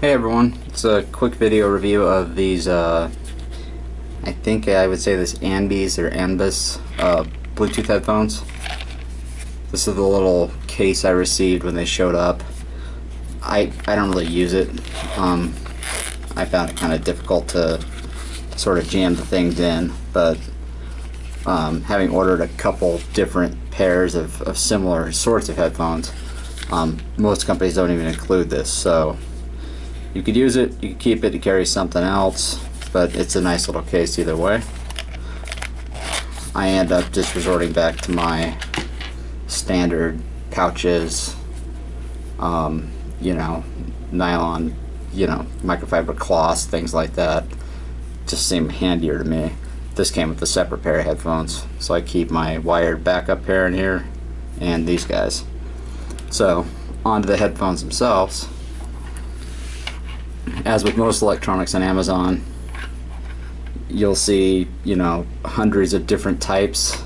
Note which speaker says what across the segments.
Speaker 1: Hey everyone, it's a quick video review of these, I think I would say this Anbes or Anbes Bluetooth headphones. This is the little case I received when they showed up. I don't really use it. I found it kind of difficult to sort of jam the things in, but having ordered a couple different pairs of similar sorts of headphones, most companies don't even include this, so you could use it, you could keep it to carry something else, but it's a nice little case either way. I end up just resorting back to my standard pouches, nylon, microfiber cloths, things like that. Just seem handier to me. This came with a separate pair of headphones, so I keep my wired backup pair in here and these guys. So, onto the headphones themselves. As with most electronics on Amazon, you'll see, hundreds of different types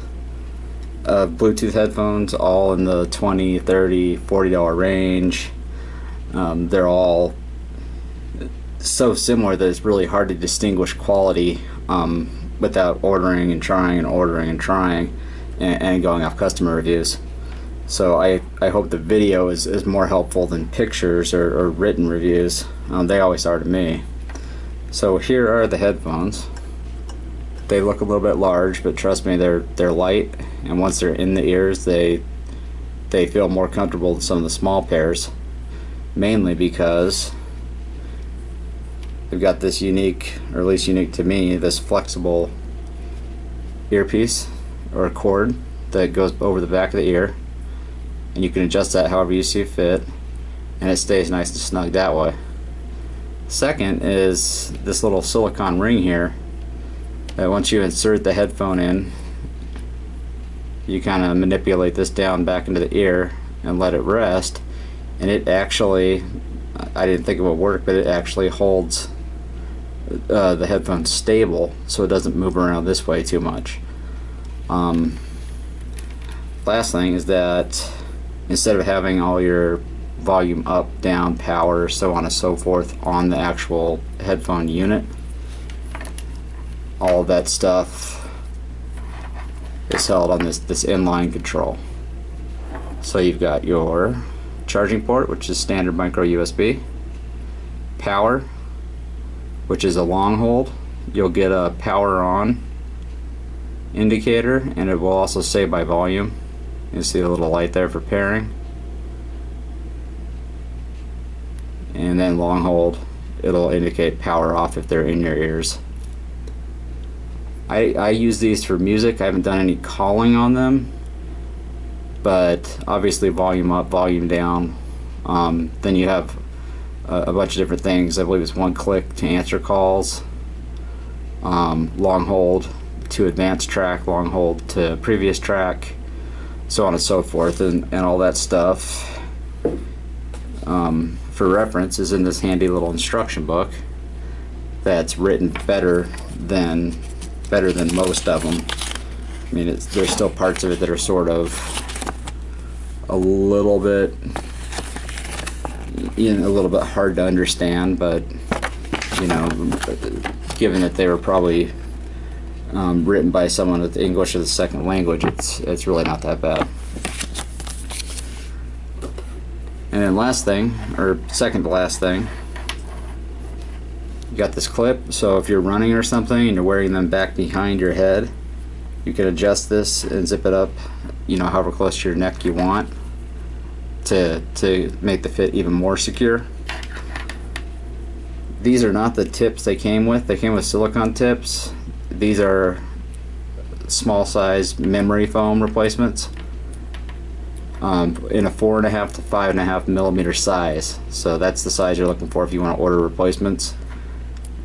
Speaker 1: of Bluetooth headphones, all in the $20, $30, $40 range. They're all so similar that it's really hard to distinguish quality without ordering and trying and ordering and trying and going off customer reviews. So I hope the video is more helpful than pictures or written reviews. They always are to me. So here are the headphones. They look a little bit large, but trust me, they're light, and once they're in the ears, they feel more comfortable than some of the small pairs, mainly because they've got this unique, or at least unique to me, this flexible earpiece or cord that goes over the back of the ear, and you can adjust that however you see fit, and it stays nice and snug that way. Second is this little silicone ring here that once you insert the headphone in, you kind of manipulate this down back into the ear and let it rest, and it actually, I didn't think it would work, but it actually holds the headphone stable so it doesn't move around this way too much. Last thing is that instead of having all your volume up, down, power, so on and so forth on the actual headphone unit, all of that stuff is held on this inline control. So you've got your charging port, which is standard micro USB, power, which is a long hold. You'll get a power on indicator, and it will also say by volume. You see the little light there for pairing. And then long hold, it'll indicate power off if they're in your ears. I use these for music. I haven't done any calling on them, but obviously volume up, volume down. Then you have a bunch of different things. I believe it's one click to answer calls, long hold to advanced track, long hold to previous track, so on and so forth, and all that stuff. For reference is in this handy little instruction book that's written better than most of them. I mean, there's still parts of it that are sort of a little bit hard to understand, but given that they were probably written by someone with English as a second language, it's really not that bad. And then last thing, or second to last thing, you got this clip, so if you're running or something and you're wearing them back behind your head, you can adjust this and zip it up, however close to your neck you want to make the fit even more secure. These are not the tips they came with. They came with silicone tips. These are small size memory foam replacements in a 4.5 to 5.5 millimeter size. So that's the size you're looking for if you want to order replacements.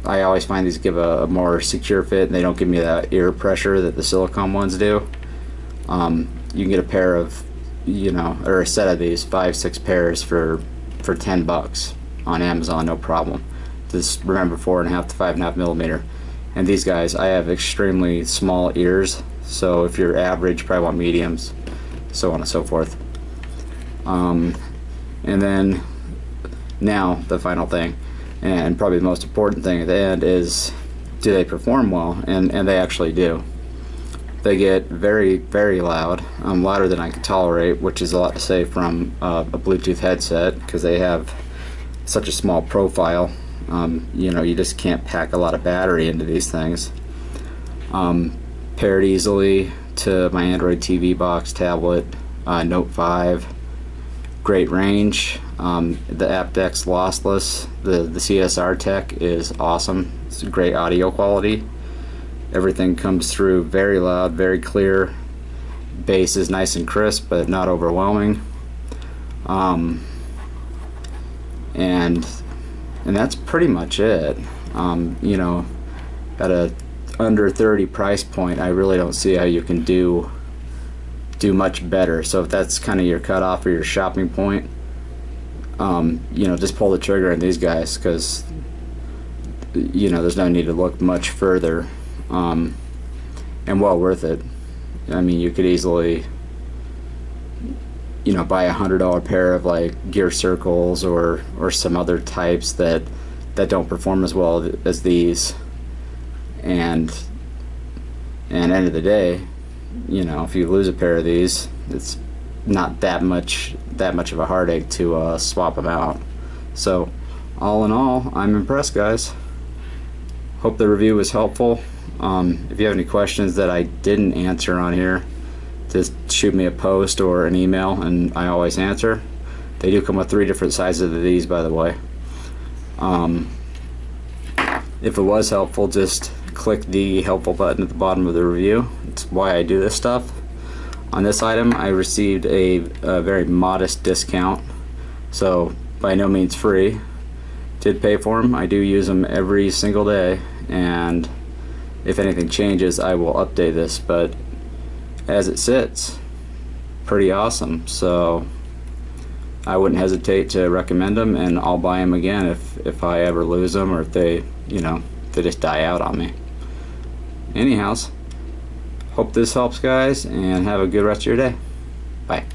Speaker 1: I always find these give a more secure fit, and they don't give me that ear pressure that the silicone ones do. You can get a pair of, or a set of these, 5-6 pairs for $10 on Amazon, no problem. Just remember 4.5 to 5.5 millimeter. And these guys, I have extremely small ears, so if you're average, you probably want mediums, so on and so forth. And then now the final thing. And probably the most important thing at the end is, do they perform well? And they actually do. They get very, very loud, louder than I can tolerate, which is a lot to say from a Bluetooth headset, because they have such a small profile. You know, you just can't pack a lot of battery into these things. Paired easily to my Android TV box, tablet, Note 5. Great range. The aptX lossless, the CSR tech is awesome. It's great audio quality. Everything comes through very loud, very clear. Bass is nice and crisp, but not overwhelming. And that's pretty much it. You know, at a under 30 price point, I really don't see how you can do much better. So if that's kind of your cutoff or your shopping point, you know, just pull the trigger on these guys, because you know there's no need to look much further, and well worth it. I mean, you could easily, you know, buy $100 pair of like Gear Circles or some other types that don't perform as well as these, and end of the day, you know, if you lose a pair of these, it's not that much of a heartache to swap them out. So all in all, I'm impressed, guys. Hope the review was helpful. If you have any questions that I didn't answer on here, just shoot me a post or an email and I always answer. They do come with 3 different sizes of these, by the way. If it was helpful, just click the helpful button at the bottom of the review. It's why I do this stuff. On this item, I received a very modest discount, so by no means free. Did pay for them. I do use them every single day, and if anything changes, I will update this, but as it sits, pretty awesome. So I wouldn't hesitate to recommend them, and I'll buy them again if I ever lose them, or if they, you know, they just die out on me. Anyhows, hope this helps, guys, and have a good rest of your day. Bye.